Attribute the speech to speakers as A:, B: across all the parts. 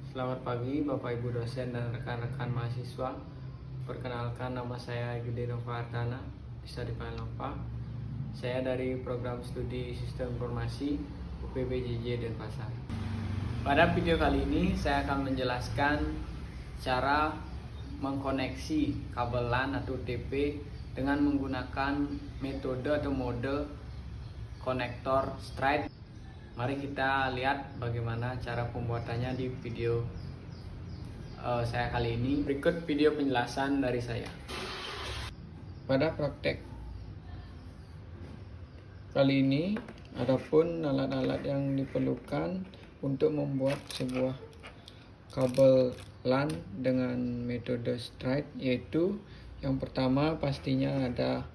A: Selamat pagi Bapak Ibu dosen dan rekan-rekan mahasiswa. Perkenalkan, nama saya Gede Nova Ardana, bisa dipanggil Nova. Saya dari program studi Sistem Informasi UPBJJ Denpasar. Pada video kali ini saya akan menjelaskan cara mengkoneksi kabel LAN atau UTP dengan menggunakan metode atau mode konektor straight. Mari kita lihat bagaimana cara pembuatannya di video saya kali ini. Berikut video penjelasan dari saya. Pada praktek kali ini, adapun alat-alat yang diperlukan untuk membuat sebuah kabel LAN dengan metode straight, yaitu yang pertama pastinya ada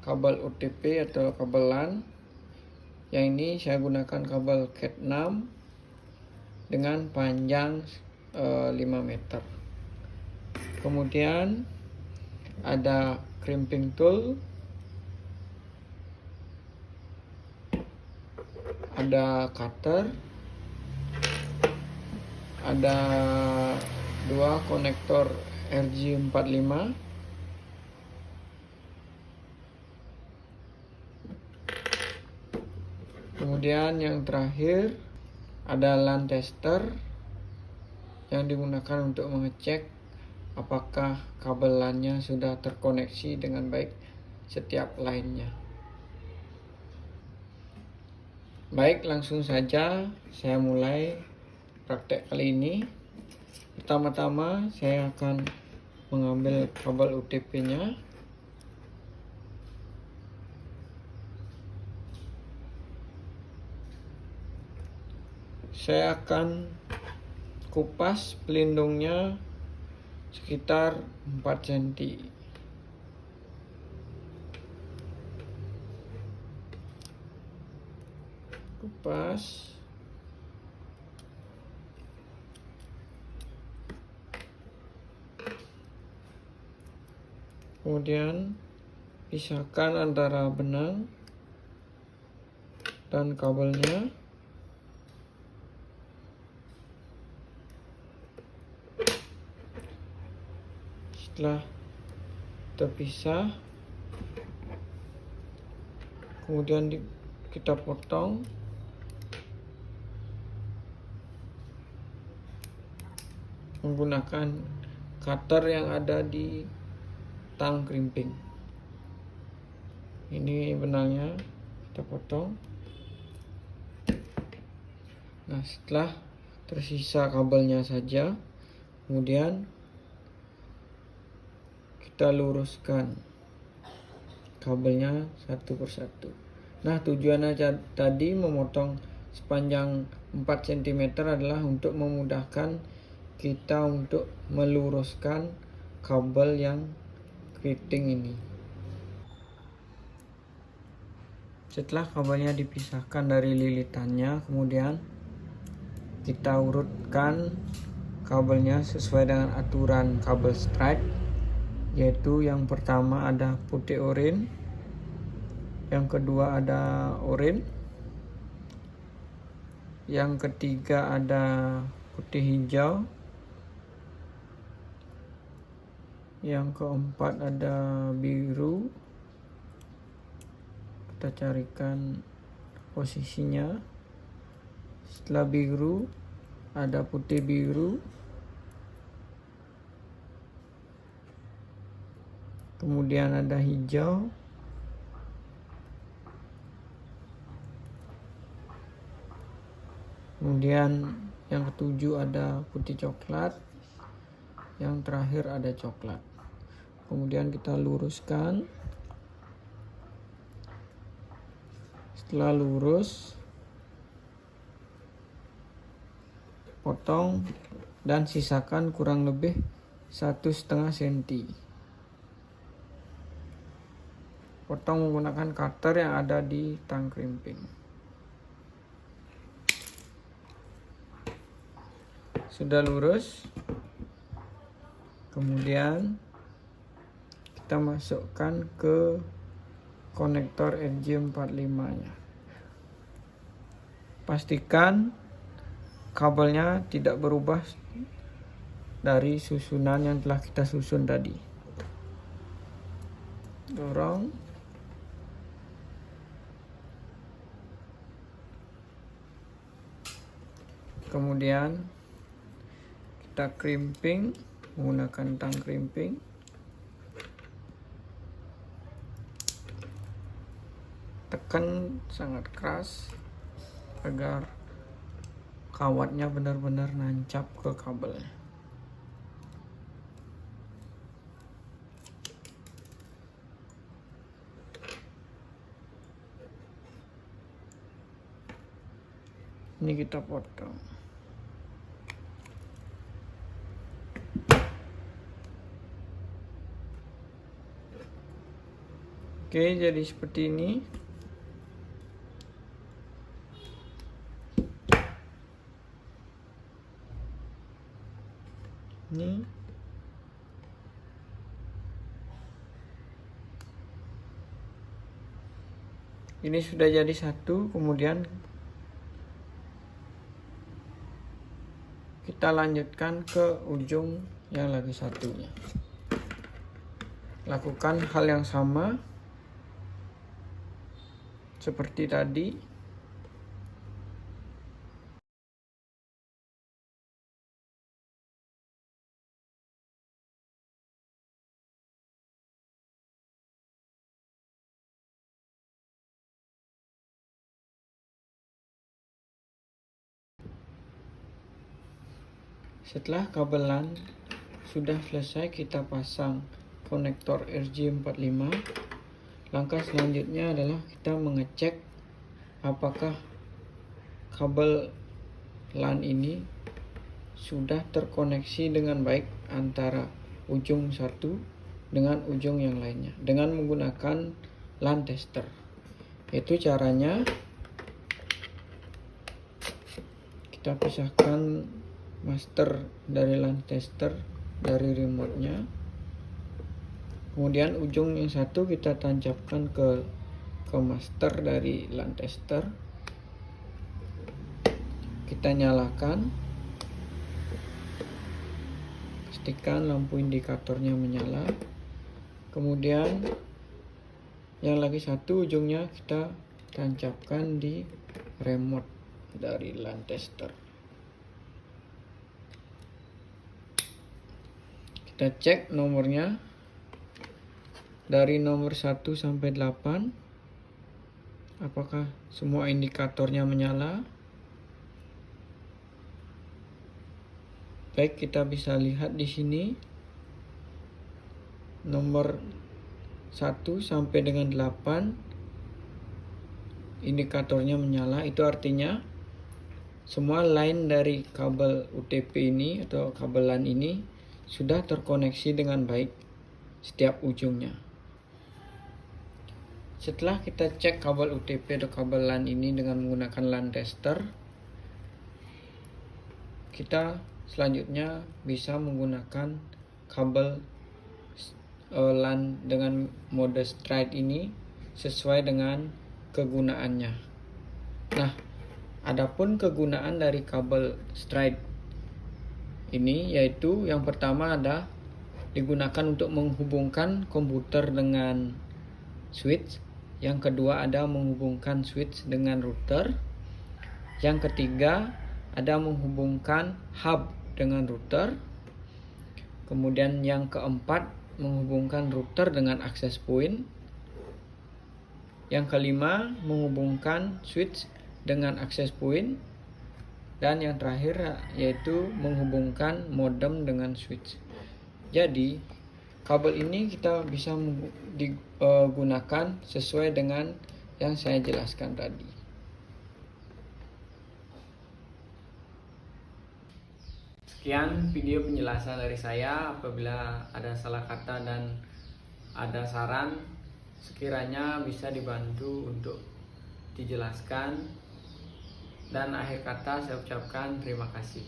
A: kabel OTP atau kabel LAN. Yang ini saya gunakan kabel Cat 6 dengan panjang 5 meter. Kemudian ada crimping tool, ada cutter, ada dua konektor RJ45, kemudian yang terakhir ada LAN tester yang digunakan untuk mengecek apakah kabel LAN-nya sudah terkoneksi dengan baik setiap line-nya. Baik, langsung saja saya mulai praktek kali ini. Pertama-tama saya akan mengambil kabel UTP-nya. Saya akan kupas pelindungnya sekitar 4 cm. Kupas. Kemudian pisahkan antara benang dan kabelnya. Setelah terpisah, kemudian kita potong menggunakan cutter yang ada di tang crimping. Ini benangnya kita potong. Nah, setelah tersisa kabelnya saja, kemudian kita luruskan kabelnya satu persatu. Nah, tujuannya tadi memotong sepanjang 4 cm adalah untuk memudahkan kita untuk meluruskan kabel yang keriting ini. Setelah kabelnya dipisahkan dari lilitannya, kemudian kita urutkan kabelnya sesuai dengan aturan kabel straight, yaitu yang pertama ada putih oranye, yang kedua ada oranye, yang ketiga ada putih hijau, yang keempat ada biru. Kita carikan posisinya. Setelah biru ada putih biru, kemudian ada hijau, kemudian yang ketujuh ada putih coklat, yang terakhir ada coklat. Kemudian kita luruskan. Setelah lurus, potong dan sisakan kurang lebih 1,5 cm. Potong menggunakan cutter yang ada di tang crimping. Sudah lurus, kemudian kita masukkan ke konektor RJ45 nya. Pastikan kabelnya tidak berubah dari susunan yang telah kita susun tadi. Dorong. Kemudian kita crimping menggunakan tang crimping. Tekan sangat keras agar kawatnya benar-benar nancap ke kabelnya. Ini kita potong. Oke, jadi seperti ini. Ini sudah jadi satu, kemudian kita lanjutkan ke ujung yang lagi satunya. Lakukan hal yang sama seperti tadi. Setelah kabel LAN sudah selesai, kita pasang konektor RJ45. Langkah selanjutnya adalah kita mengecek apakah kabel LAN ini sudah terkoneksi dengan baik antara ujung satu dengan ujung yang lainnya dengan menggunakan LAN tester. Itu caranya. Kita pisahkan master dari LAN tester dari remote-nya. Kemudian ujung yang satu kita tancapkan ke master dari LAN tester. Kita nyalakan. Pastikan lampu indikatornya menyala. Kemudian yang lagi satu ujungnya kita tancapkan di remote dari LAN tester. Kita cek nomornya dari nomor 1 sampai 8. Apakah semua indikatornya menyala? Baik, kita bisa lihat di sini nomor 1 sampai dengan 8 indikatornya menyala. Itu artinya semua line dari kabel UTP ini atau kabel LAN ini sudah terkoneksi dengan baik setiap ujungnya. Setelah kita cek kabel UTP atau kabel LAN ini dengan menggunakan LAN tester, kita selanjutnya bisa menggunakan kabel LAN dengan mode straight ini sesuai dengan kegunaannya. Nah, adapun kegunaan dari kabel straight ini yaitu yang pertama ada digunakan untuk menghubungkan komputer dengan switch. Yang kedua ada menghubungkan switch dengan router. Yang ketiga ada menghubungkan hub dengan router. Kemudian yang keempat menghubungkan router dengan access point. Yang kelima menghubungkan switch dengan access point. Dan yang terakhir yaitu menghubungkan modem dengan switch. Jadi kabel ini kita bisa digunakan sesuai dengan yang saya jelaskan tadi. Sekian video penjelasan dari saya. Apabila ada salah kata dan ada saran, sekiranya bisa dibantu untuk dijelaskan. Dan akhir kata saya ucapkan terima kasih.